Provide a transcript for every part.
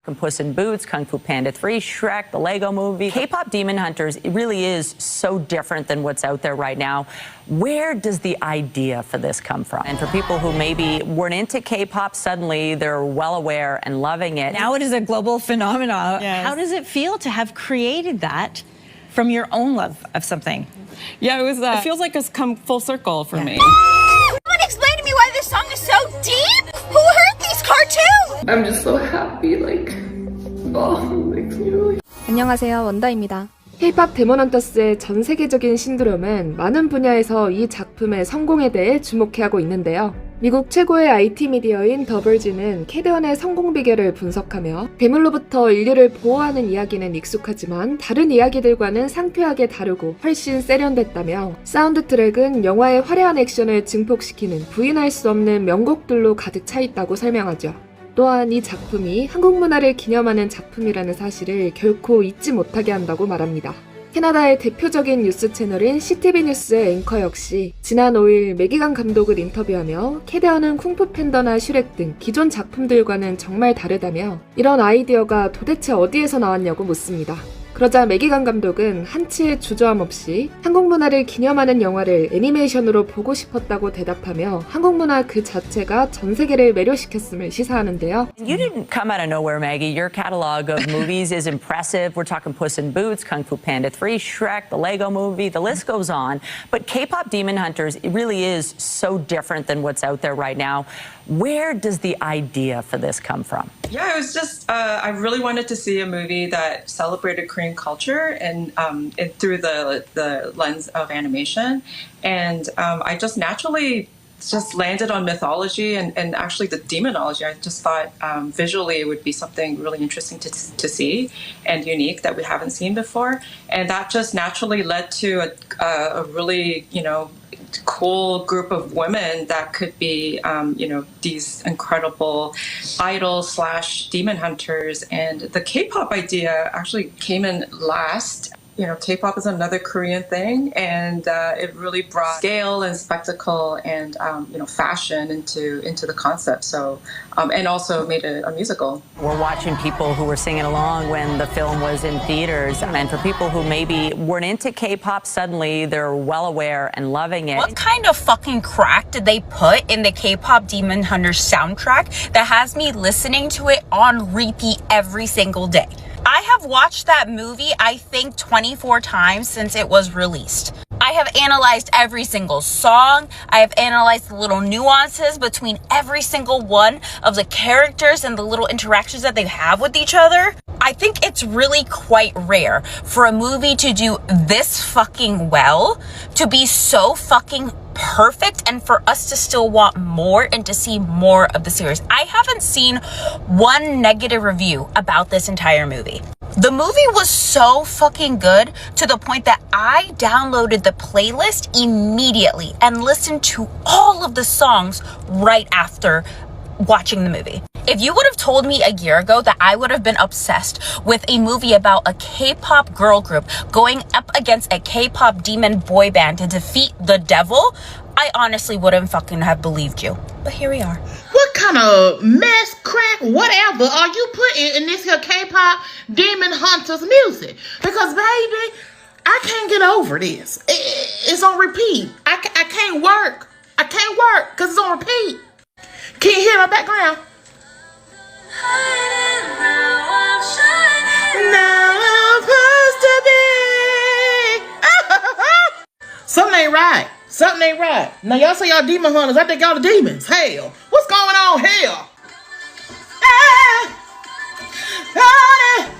Puss in Boots, Kung Fu Panda 3, Shrek, the Lego Movie. K-pop Demon Hunters, it really is so different than what's out there right now. Where does the idea for this come from? And for people who maybe weren't into K-pop, suddenly they're well aware and loving it. Now it is a global phenomenon. Yes. How does it feel to have created that from your own love of something? Yeah, it was. It feels like it's come full circle for me. Someone explain to me why this song is so deep? Who heard these cartoons? I'm just so happy, like, oh, makes me really. 안녕하세요, 원다입니다. K-pop 데몬헌터스의 전 세계적인 신드롬은 많은 분야에서 이 작품의 성공에 대해 주목해 하고 있는데요. 미국 최고의 IT 미디어인 더벌지는 캐대언의 성공 비결을 분석하며 괴물로부터 인류를 보호하는 이야기는 익숙하지만 다른 이야기들과는 상쾌하게 다르고 훨씬 세련됐다며 사운드 트랙은 영화의 화려한 액션을 증폭시키는 부인할 수 없는 명곡들로 가득 차 있다고 설명하죠. 또한 이 작품이 한국 문화를 기념하는 작품이라는 사실을 결코 잊지 못하게 한다고 말합니다. 캐나다의 대표적인 뉴스 채널인 CTV 뉴스의 앵커 역시 지난 5일 매기강 감독을 인터뷰하며 캐대언은 쿵푸 팬더나 슈렉 등 기존 작품들과는 정말 다르다며 이런 아이디어가 도대체 어디에서 나왔냐고 묻습니다. 그러자 매기강 감독은 한치의 주저함 없이 한국 문화를 기념하는 영화를 애니메이션으로 보고 싶었다고 대답하며 한국 문화 그 자체가 전 세계를 매료시켰음을 시사하는데요. You didn't come out of nowhere, Maggie. Your catalog of movies is impressive. We're talking Puss in Boots, Kung Fu Panda 3, Shrek, the Lego Movie, the list goes on. But K-pop Demon Hunters, it really is so different than what's out there right now. Where does the idea for this come from? Yeah, it was just, I really wanted to see a movie that celebrated Korean culture and through the lens of animation. And I just naturally just landed on mythology and actually the demonology. I just thought visually it would be something really interesting to see and unique that we haven't seen before. And that just naturally led to a really, cool group of women that could be, these incredible idols / demon hunters. And the K-pop idea actually came in last. K-pop is another Korean thing, and it really brought scale and spectacle and fashion into the concept. So, and also made it a musical. We're watching people who were singing along when the film was in theaters, and for people who maybe weren't into K-pop, suddenly they're well aware and loving it. What kind of fucking crack did they put in the K-pop Demon Hunters soundtrack that has me listening to it on repeat every single day? I have watched that movie, I think, 24 times since it was released. I have analyzed every single song. I have analyzed the little nuances between every single one of the characters and the little interactions that they have with each other. I think it's really quite rare for a movie to do this fucking well, to be so fucking perfect, and for us to still want more and to see more of the series. I haven't seen one negative review about this entire movie. The movie was so fucking good to the point that I downloaded the playlist immediately and listened to all of the songs right after watching the movie. If you would have told me a year ago that I would have been obsessed with a movie about a K-pop girl group going up against a K-pop demon boy band to defeat the devil, I honestly wouldn't fucking have believed you. But here we are. What kind of mess, crack, whatever are you putting in this here K-pop Demon Hunters music? Because, baby, I can't get over this. It's on repeat. I can't work. I can't work because it's on repeat. Can you hear my background? Now I'm supposed to be. Something ain't right. Something ain't right. Now y'all say y'all demon hunters. I think y'all the demons. Hell, what's going on here?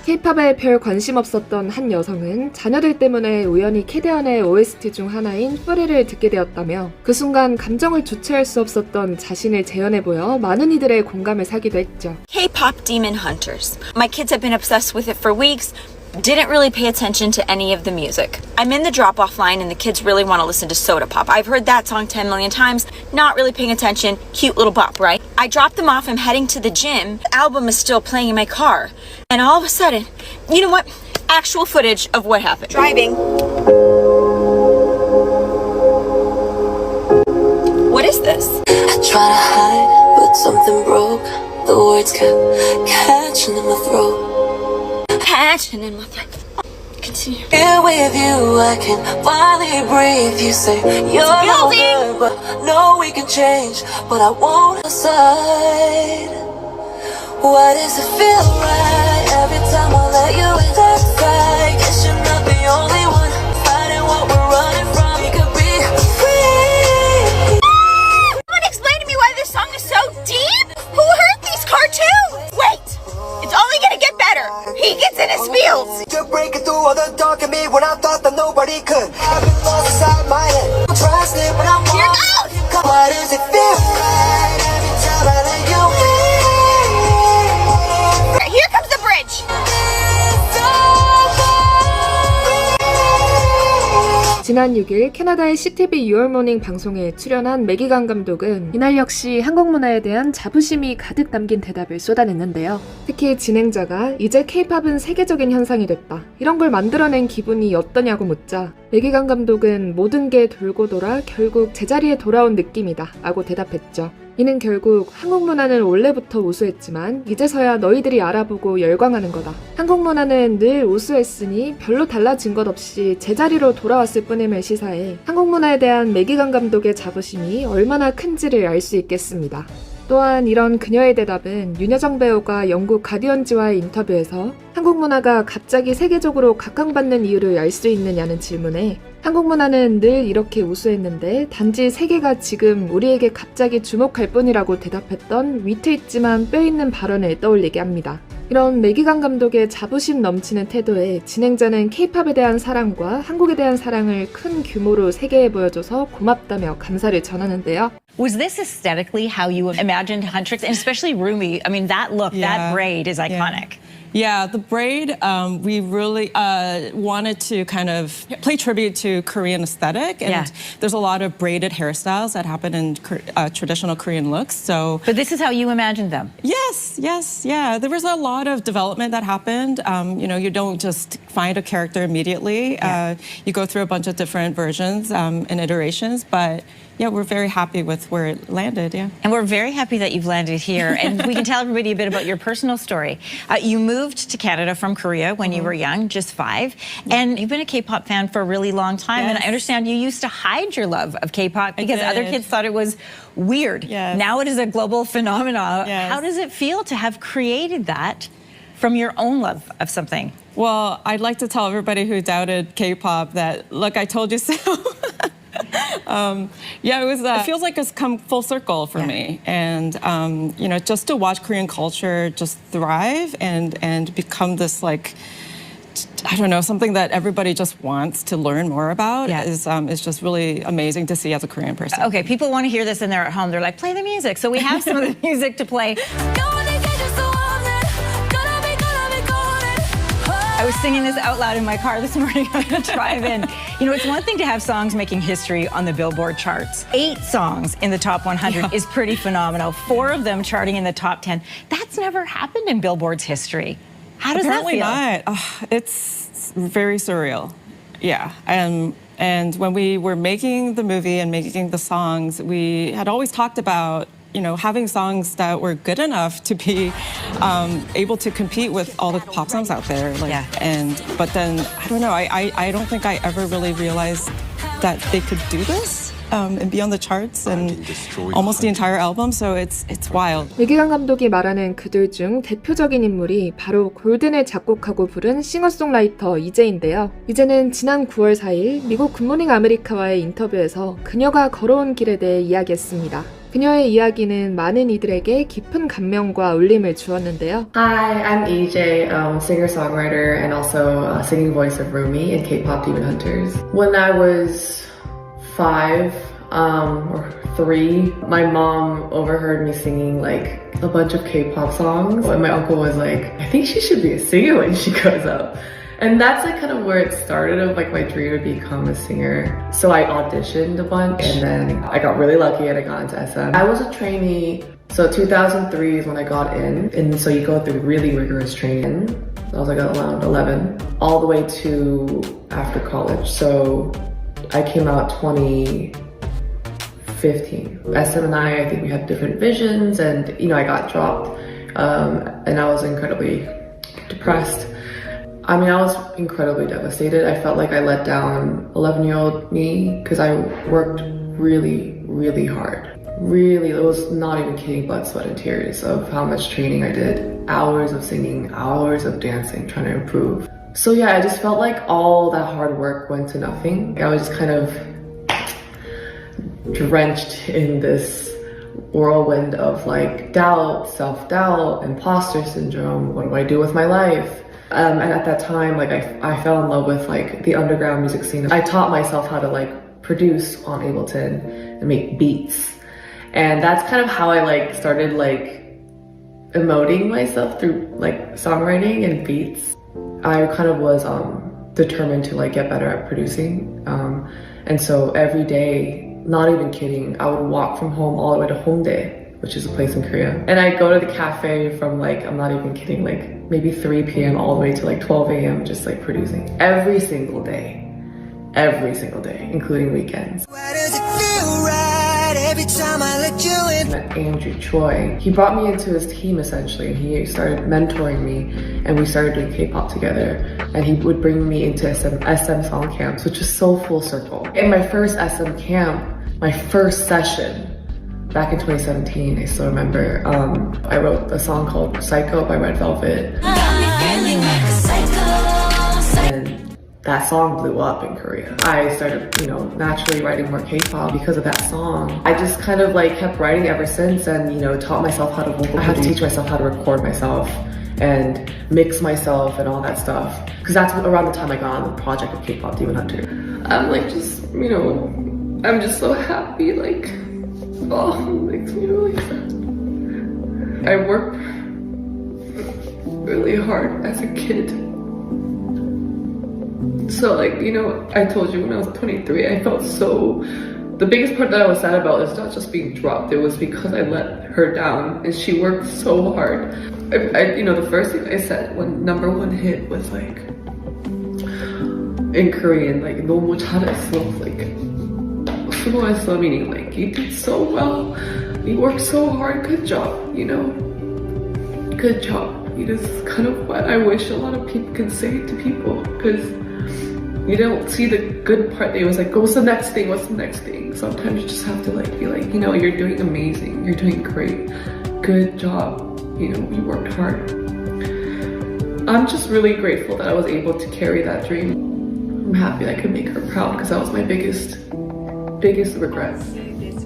K-팝에 별 관심 없었던 한 여성은 자녀들 때문에 우연히 캐대언의 OST 중 하나인 뿌리를 듣게 되었다며 그 순간 감정을 주체할 수 없었던 자신을 재현해 보여 많은 이들의 공감을 사기도 했죠. K-pop Demon Hunters. My kids have been obsessed with it for weeks. Didn't really pay attention to any of the music. I'm in the drop-off line and the kids really want to listen to Soda Pop. I've heard that song 10 million times, not really paying attention. Cute little bop, right? I dropped them off, I'm heading to the gym. The album is still playing in my car. And all of a sudden, you know what? Actual footage of what happened. Driving. What is this? I try to hide, but something broke. The words kept catching in my throat. Catching in my throat. Continue. Here with you, I can finally breathe. You say you're no good, but no, we can change. But I won't decide. Why does it feel right every time I let you in that fight? Guess you're not the only one fighting what we're running from. We could be free. Someone explain to me why this song is so deep? Who heard these cartoons? Wait, it's only gonna get better. He gets in his feels. You're breaking through all the dark in me when I thought that nobody could. I've been lost inside my head. I'm trying to sleep when I'm Here goes. Why does it feel right every time I let you in? Here comes the bridge. 지난 6일 캐나다의 CTV 6월 모닝 방송에 출연한 매기강 감독은 이날 역시 한국 문화에 대한 자부심이 가득 담긴 대답을 쏟아냈는데요. 특히 진행자가 이제 K-팝은 세계적인 현상이 됐다. 이런 걸 만들어낸 기분이 어떠냐고 묻자 매기강 감독은 모든 게 돌고 돌아 결국 제자리에 돌아온 느낌이다 라고 대답했죠. 이는 결국 한국 문화는 원래부터 우수했지만 이제서야 너희들이 알아보고 열광하는 거다. 한국 문화는 늘 우수했으니 별로 달라진 것 없이 제자리로 돌아왔을 뿐임을 시사해 한국 문화에 대한 매기강 감독의 자부심이 얼마나 큰지를 알 수 있겠습니다. 또한 이런 그녀의 대답은 윤여정 배우가 영국 가디언지와의 인터뷰에서 한국 문화가 갑자기 세계적으로 각광받는 이유를 알 수 있느냐는 질문에 한국 문화는 늘 이렇게 우수했는데 단지 세계가 지금 우리에게 갑자기 주목할 뿐이라고 대답했던 위트 있지만 뼈있는 발언을 떠올리게 합니다. 이런 매기강 감독의 자부심 넘치는 태도에 진행자는 K-팝에 대한 사랑과 한국에 대한 사랑을 큰 규모로 세계에 보여줘서 고맙다며 감사를 전하는데요. Was this aesthetically how you imagined Huntrix, and especially Rumi? I mean, that look, that braid is iconic. Yeah, the braid, we really wanted to kind of pay tribute to Korean aesthetic. And there's a lot of braided hairstyles that happen in traditional Korean looks. So, But this is how you imagined them. Yes, yeah. There was a lot of development that happened. You know, you don't just find a character immediately. You go through a bunch of different versions and iterations. But yeah, we're very happy with where it landed, yeah. And we're very happy that you've landed here. And we can tell everybody a bit about your personal story. You moved to Canada from Korea when you were young, just 5. And you've been a K-pop fan for a really long time. And I understand you used to hide your love of K-pop because other kids thought it was weird. Now it is a global phenomenon. How does it feel to have created that from your own love of something? Well, I'd like to tell everybody who doubted K-pop that, look, I told you so. It was. It feels like it's come full circle for me, and you know, just to watch Korean culture just thrive and become this like, I don't know, something that everybody just wants to learn more about is just really amazing to see as a Korean person. Okay, people want to hear this and they're at home. They're like, play the music. So we have some of the music to play. I was singing this out loud in my car this morning on the drive-in. You know, it's one thing to have songs making history on the Billboard charts. 8 songs in the top 100 is pretty phenomenal. 4 of them charting in the top 10. That's never happened in Billboard's history. How does Apparently that feel? Not. It's very surreal. Yeah. And when we were making the movie and making the songs, we had always talked about, you know, having songs that were good enough to be able to compete with all the pop songs out there. But then, I don't know, I don't think I ever really realized that they could do this and be on the charts and almost the entire album. So it's wild. 매기강 감독이 말하는 그들 중 대표적인 인물이 바로 골든을 작곡하고 부른 싱어송라이터 이제인데요. 이제는 지난 9월 4일 미국 굿모닝 아메리카와의 인터뷰에서 그녀가 걸어온 길에 대해 이야기했습니다. 그녀의 이야기는 많은 이들에게 깊은 감명과 울림을 주었는데요. Hi, I'm EJ, singer-songwriter and also singing voice of Rumi in K-pop Demon Hunters. When I was 5 or 3, my mom overheard me singing like a bunch of K-pop songs, and my uncle was like, I think she should be a singer when she grows up. And that's like kind of where it started of like my dream to become a singer. So I auditioned a bunch and then I got really lucky and I got into SM. I was a trainee. So 2003 is when I got in. And so you go through really rigorous training. I was like around 11 all the way to after college. So I came out 2015. SM and I think we had different visions and, you know, I got dropped and I was incredibly depressed. I mean, I was incredibly devastated. I felt like I let down 11-year-old me because I worked really, really hard. Really, it was not even kidding, blood, sweat, and tears of how much training I did. Hours of singing, hours of dancing, trying to improve. So yeah, I just felt like all that hard work went to nothing. I was just kind of drenched in this whirlwind of like doubt, self-doubt, imposter syndrome. What do I do with my life? And at that time, like I fell in love with like the underground music scene. I taught myself how to like produce on Ableton and make beats. And that's kind of how I like started like emoting myself through like songwriting and beats. I kind of was determined to like get better at producing. And so every day, not even kidding, I would walk from home all the way to Hongdae, which is a place in Korea. And I'd go to the cafe from like, I'm not even kidding, like maybe 3 p.m. all the way to like 12 a.m. just like producing every single day, including weekends. Why does it feel right every time I let you in? Met Andrew Choi. He brought me into his team essentially, and he started mentoring me, and we started doing K-pop together. And he would bring me into SM song camps, which is so full circle. In my first SM camp, my first session, back in 2017, I still remember, I wrote a song called Psycho by Red Velvet. And that song blew up in Korea. I started, naturally writing more K-pop because of that song. I just kind of like kept writing ever since and, taught myself how to vocal. I had to teach myself how to record myself and mix myself and all that stuff. Because that's around the time I got on the project of K-pop Demon Hunter. I'm like just, I'm just so happy, like, oh, it makes me really sad. I worked really hard as a kid. So like, I told you when I was 23, I felt so, the biggest part that I was sad about is not just being dropped, it was because I let her down and she worked so hard. The first thing I said when #1 hit was like, in Korean, like, 너무 잘했어, like, 수고했어, meaning like, you did so well, you worked so hard, good job, good job. It is kind of what I wish a lot of people can say to people, because you don't see the good part. They was like, what's the next thing? What's the next thing? Sometimes you just have to like be like, you're doing amazing. You're doing great. Good job. You worked hard. I'm just really grateful that I was able to carry that dream. I'm happy I could make her proud because that was my biggest regret.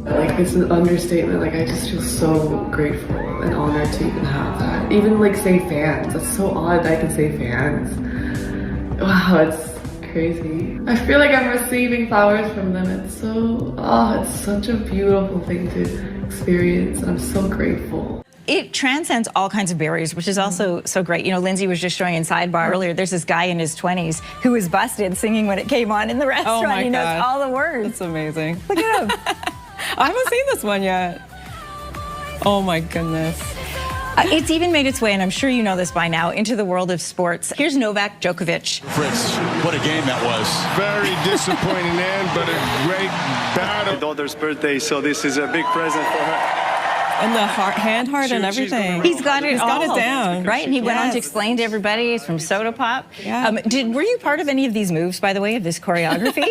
Like, it's an understatement. Like, I just feel so grateful and honored to even have that. Even like say fans. That's so odd that I can say fans. Wow, it's crazy. I feel like I'm receiving flowers from them. It's such a beautiful thing to experience. And I'm so grateful. It transcends all kinds of barriers, which is also so great. Lindsay was just showing in Sidebar earlier, there's this guy in his 20s who was busted singing when it came on in the restaurant. Oh my he knows God. all the words. That's amazing. Look at him. I haven't seen this one yet. Oh my goodness. It's even made its way, and I'm sure you know this by now, into the world of sports. Here's Novak Djokovic. Fritz, what a game that was. Very disappointing end, but a great battle. My daughter's birthday, so this is a big present for her. And the hand heart and everything. He's got it all. He's got it down. Right? And he went on to explain to everybody he's from Soda Pop. Yeah. Were you part of any of these moves, by the way, of this choreography?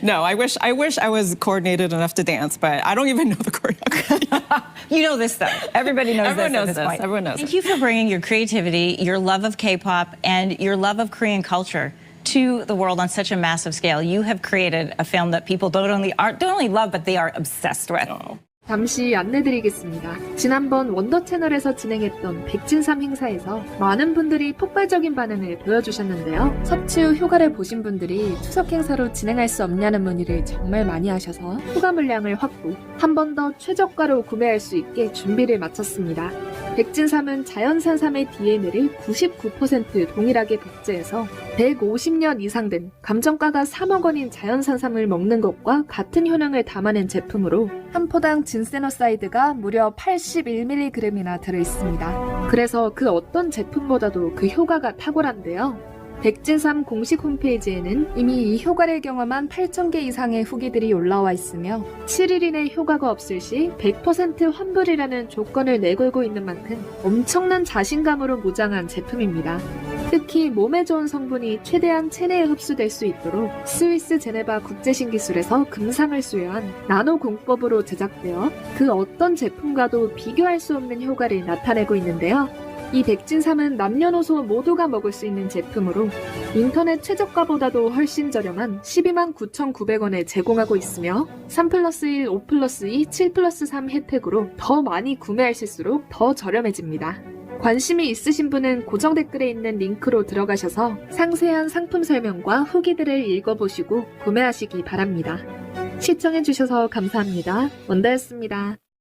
No, I wish I was coordinated enough to dance, but I don't even know the choreography. You know this, though. Everybody knows Everyone this. knows at this this. point. Everyone knows Thank you for bringing your creativity, your love of K-pop, and your love of Korean culture to the world on such a massive scale. You have created a film that people don't only love, but they are obsessed with. Oh. 잠시 안내드리겠습니다. 지난번 원더 채널에서 진행했던 백진삼 행사에서 많은 분들이 폭발적인 반응을 보여주셨는데요. 섭취 후 휴가를 보신 분들이 추석 행사로 진행할 수 없냐는 문의를 정말 많이 하셔서 휴가 물량을 확보, 한 번 더 최저가로 구매할 수 있게 준비를 마쳤습니다. 백진삼은 자연산삼의 DNA를 99% 동일하게 복제해서 150년 이상 된 감정가가 3억 원인 자연산삼을 먹는 것과 같은 효능을 담아낸 제품으로 한 포당 진세노사이드가 무려 81mg이나 들어있습니다. 그래서 그 어떤 제품보다도 그 효과가 탁월한데요. 백진3 공식 홈페이지에는 이미 이 효과를 경험한 8,000개 이상의 후기들이 올라와 있으며 7일 이내 효과가 없을 시 100% 환불이라는 조건을 내걸고 있는 만큼 엄청난 자신감으로 무장한 제품입니다. 특히 몸에 좋은 성분이 최대한 체내에 흡수될 수 있도록 스위스 제네바 국제신기술에서 금상을 수여한 나노 공법으로 제작되어 그 어떤 제품과도 비교할 수 없는 효과를 나타내고 있는데요. 이 백진3은 남녀노소 모두가 먹을 수 있는 제품으로 인터넷 최저가보다도 훨씬 저렴한 129,900원에 제공하고 있으며 3+1, 5+2, 7+3 혜택으로 더 많이 구매하실수록 더 저렴해집니다. 관심이 있으신 분은 고정 댓글에 있는 링크로 들어가셔서 상세한 상품 설명과 후기들을 읽어보시고 구매하시기 바랍니다. 시청해주셔서 감사합니다. 원다였습니다.